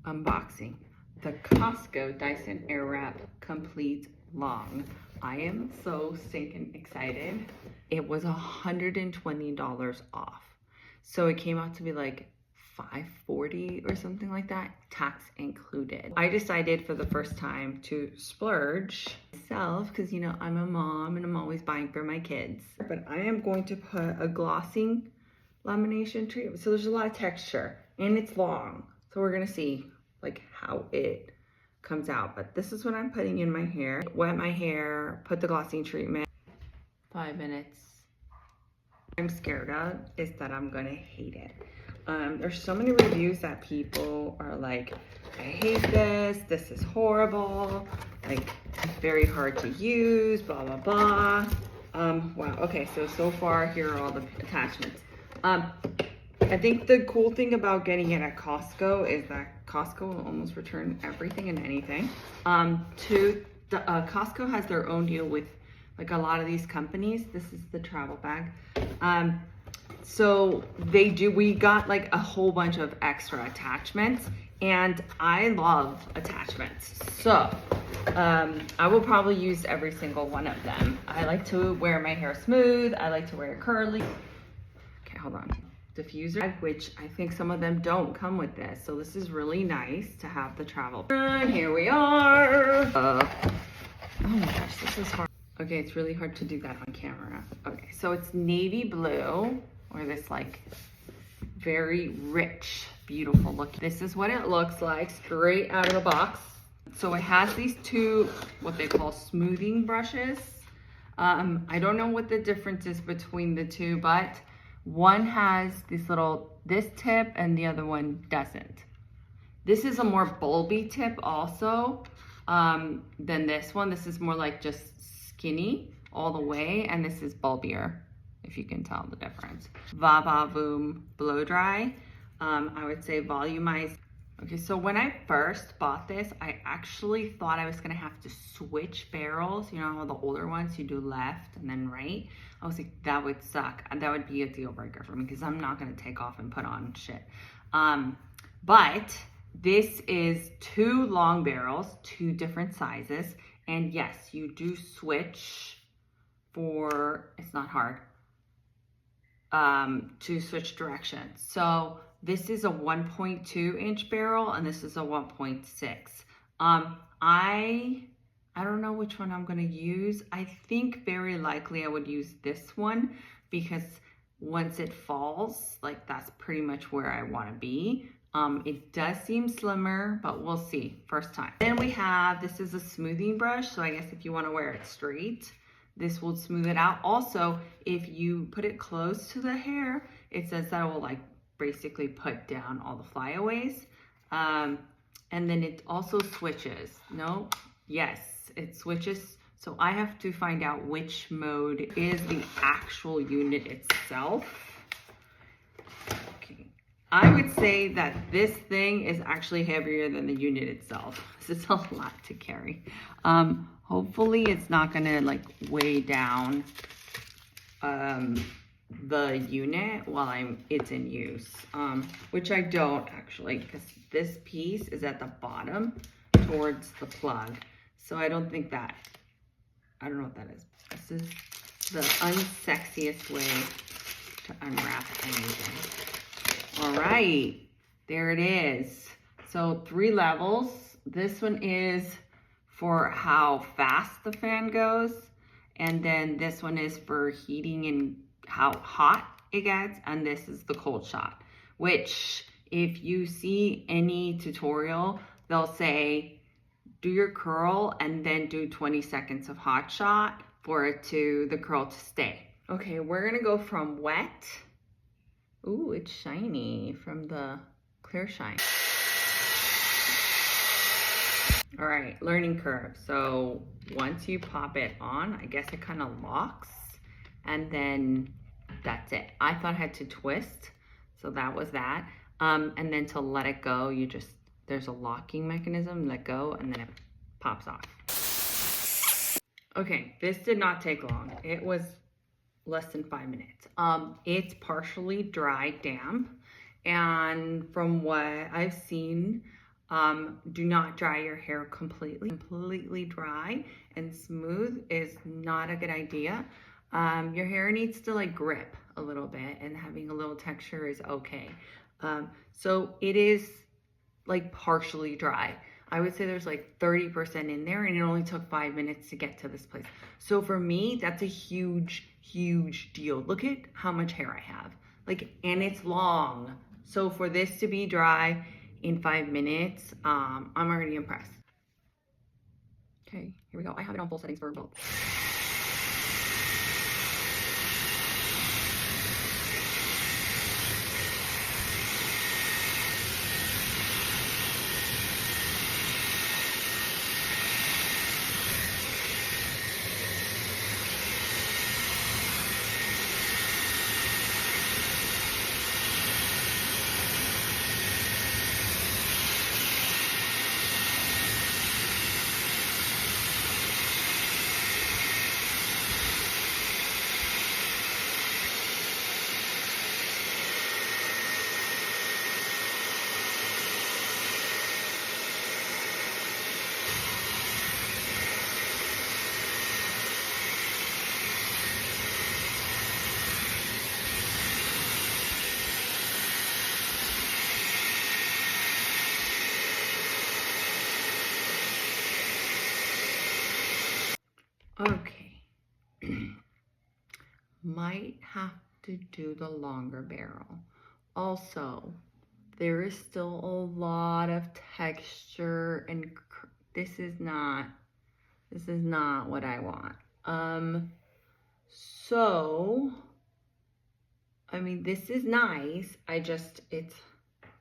unboxing the Costco Dyson Airwrap Complete Long. I am so stinking excited. It was $120 off. So it came out to be like $540 or something like that, tax included. I decided for the first time to splurge myself because, you know, I'm a mom and I'm always buying for my kids. But I am going to put a glossing lamination treatment. So there's a lot of texture and it's long. So we're gonna see like how it comes out. But this is what I'm putting in my hair. Wet my hair, put the glossing treatment. 5 minutes. I'm scared of is that I'm gonna hate it. There's so many reviews that people are like, I hate this, this is horrible, like it's very hard to use, blah, blah, blah. Wow, okay, so far here are all the attachments. I think the cool thing about getting it at Costco is that Costco will almost return everything and anything. Costco has their own deal with like a lot of these companies. This is the travel bag. So we got like a whole bunch of extra attachments and I love attachments. So I will probably use every single one of them. I like to wear my hair smooth. I like to wear it curly. Okay, hold on. Diffuser, which I think some of them don't come with this. So this is really nice to have the travel. And here we are. Oh my gosh, this is hard. Okay, it's really hard to do that on camera. Okay, so it's navy blue, or this like very rich, beautiful look. This is what it looks like straight out of the box. So it has these two, what they call smoothing brushes. I don't know what the difference is between the two, but one has this tip and the other one doesn't. This is a more bulby tip also than this one. This is more like just skinny all the way, and this is bulbier, if you can tell the difference. Va Voom blow dry. I would say volumized. Okay, so when I first bought this, I actually thought I was gonna have to switch barrels. You know how the older ones you do left and then right? I was like, that would suck. That would be a deal breaker for me because I'm not gonna take off and put on shit. But this is 2 long barrels, 2 different sizes. And yes, you do switch it's not hard, to switch directions. So this is a 1.2 inch barrel and this is a 1.6. I don't know which one I'm gonna use. I think very likely I would use this one because once it falls, like that's pretty much where I wanna be. It does seem slimmer, but we'll see first time. Then we have, this is a smoothing brush. So I guess if you wanna wear it straight, this will smooth it out. Also, if you put it close to the hair, it says that it will like basically put down all the flyaways. And then it also switches. No, yes, it switches. So I have to find out which mode is the actual unit itself. Okay. I would say that this thing is actually heavier than the unit itself. This is a lot to carry. Hopefully it's not gonna like weigh down the unit while it's in use, which I don't actually, because this piece is at the bottom towards the plug. So I don't think that, I don't know what that is. This is the unsexiest way to unwrap anything. All right, there it is. So 3 levels. This one is for how fast the fan goes. And then this one is for heating and how hot it gets. And this is the cold shot, which if you see any tutorial, they'll say, do your curl and then do 20 seconds of hot shot for the curl to stay. Okay, we're gonna go from wet. Ooh, it's shiny from the clear shine. All right, learning curve. So once you pop it on, I guess it kind of locks and then that's it. I thought I had to twist, so that was that. And then to let it go, there's a locking mechanism, let go, and then it pops off. Okay, this did not take long. It was less than 5 minutes. It's partially dry damp, and from what I've seen, Do not dry your hair completely. Completely dry and smooth is not a good idea. Your hair needs to like grip a little bit, and having a little texture is okay. So it is like partially dry. I would say there's like 30% in there, and it only took 5 minutes to get to this place. So for me, that's a huge, huge deal. Look at how much hair I have. Like, and it's long. So for this to be dry in 5 minutes, I'm already impressed. Okay, here we go. I have it on full settings for both. Okay, might have to do the longer barrel. Also, there is still a lot of texture, and this is not what I want. So, I mean, this is nice. It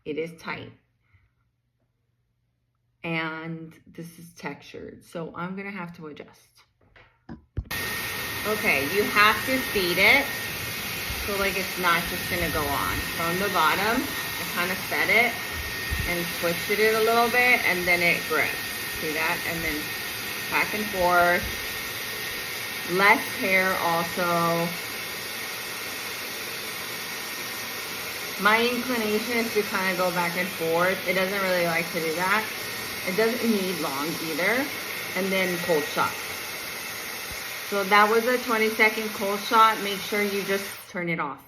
is tight. And this is textured, so I'm gonna have to adjust. Okay, you have to feed it, so like it's not just gonna go on. From the bottom, I kind of fed it and twisted it a little bit, and then it gripped. See that? And then back and forth. Less hair also. My inclination is to kind of go back and forth. It doesn't really like to do that. It doesn't need long either. And then cold shot. So that was a 20-second cold shot. Make sure you just turn it off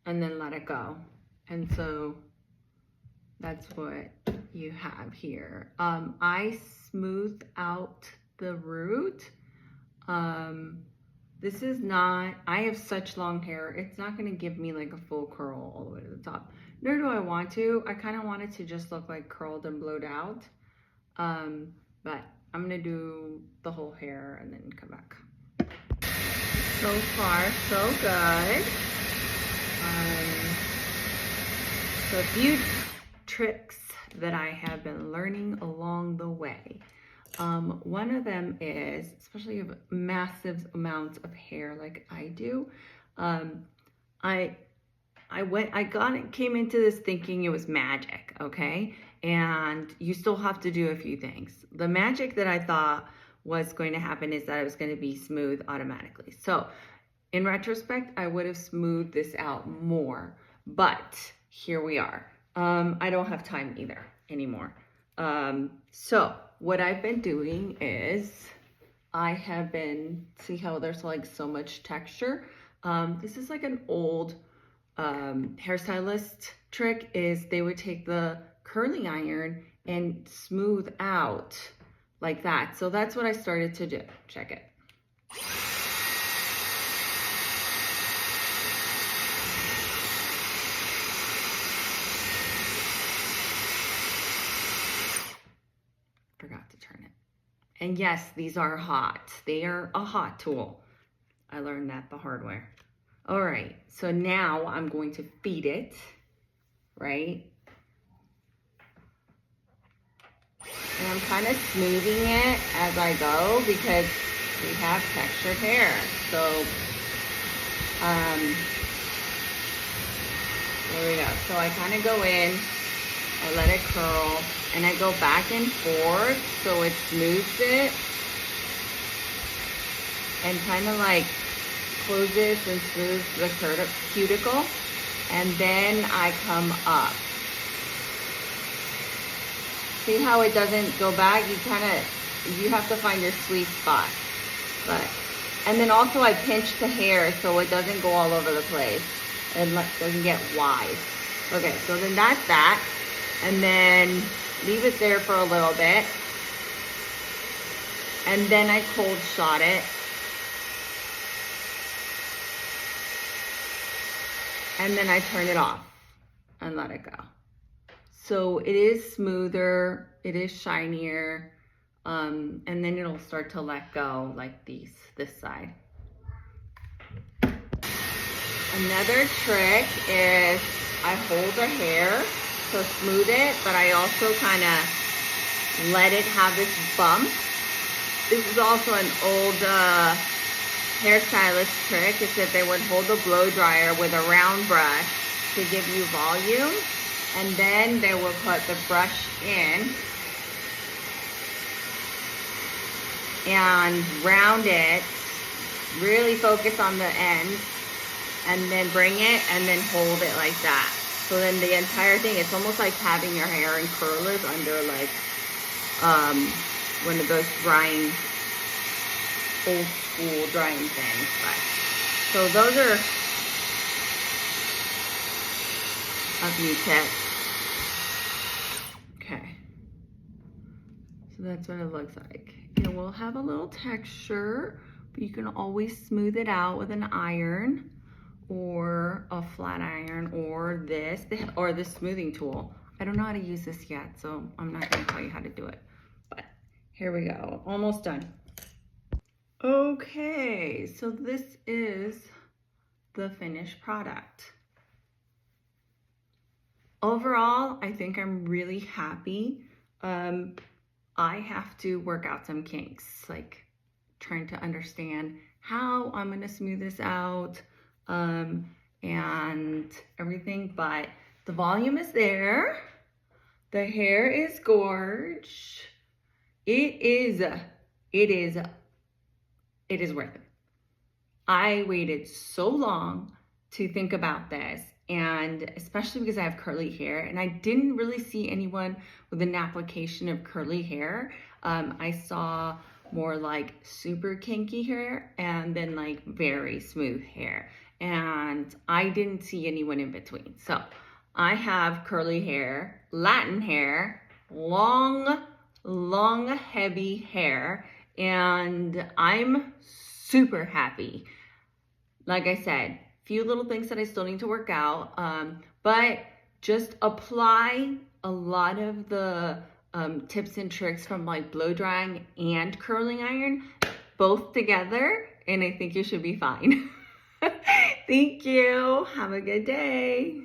and then let it go. And so that's what you have here. I smoothed out the root. This is not, I have such long hair. It's not gonna give me like a full curl all the way to the top. Nor do I want to. I kind of want it to just look like curled and blowed out. But I'm gonna do the whole hair and then come back. So far, so good. So a few tricks that I have been learning along the way. One of them is, especially if massive amounts of hair like I do, came into this thinking it was magic, okay? And you still have to do a few things. The magic that I thought was going to happen is that it was going to be smooth automatically. So in retrospect, I would have smoothed this out more, but here we are. I don't have time either anymore. So what I've been doing is I have been, see how there's like so much texture? This is like an old hairstylist trick, is they would take the curling iron and smooth out like that. So that's what I started to do. Check it. Forgot to turn it. And yes, these are hot. They are a hot tool. I learned that the hard way. All right, so now I'm going to feed it, right? And I'm kind of smoothing it as I go because we have textured hair. So, there we go. So I kind of go in, I let it curl, and I go back and forth so it smooths it. And kind of like closes and smooths the cuticle. And then I come up. See how it doesn't go back? You have to find your sweet spot. And then also I pinch the hair so it doesn't go all over the place and doesn't get wide. Okay, so then that's that. And then leave it there for a little bit. And then I cold shot it. And then I turn it off and let it go. So it is smoother, it is shinier, and then it'll start to let go like this side. Another trick is I hold the hair to smooth it, but I also kind of let it have this bump. This is also an old hairstylist trick, is that they would hold the blow dryer with a round brush to give you volume, and then they will put the brush in and round it, really focus on the end, and then bring it and then hold it like that. So then the entire thing, it's almost like having your hair in curlers under like one of those drying, old school drying things. But so those are a few tips. Okay, so that's what it looks like. It will have a little texture, but you can always smooth it out with an iron or a flat iron or this smoothing tool. I don't know how to use this yet, so I'm not going to tell you how to do it. But here we go, almost done. Okay, so this is the finished product. Overall, I think I'm really happy. I have to work out some kinks, like trying to understand how I'm gonna smooth this out and everything, but the volume is there. The hair is gorge. It is worth it. I waited so long to think about this, and especially because I have curly hair and I didn't really see anyone with an application of curly hair. I saw more like super kinky hair and then like very smooth hair, and I didn't see anyone in between. So I have curly hair, Latin hair, long heavy hair, and I'm super happy. Like I said, few little things that I still need to work out, but just apply a lot of the tips and tricks from like blow drying and curling iron both together, and I think you should be fine. Thank you. Have a good day.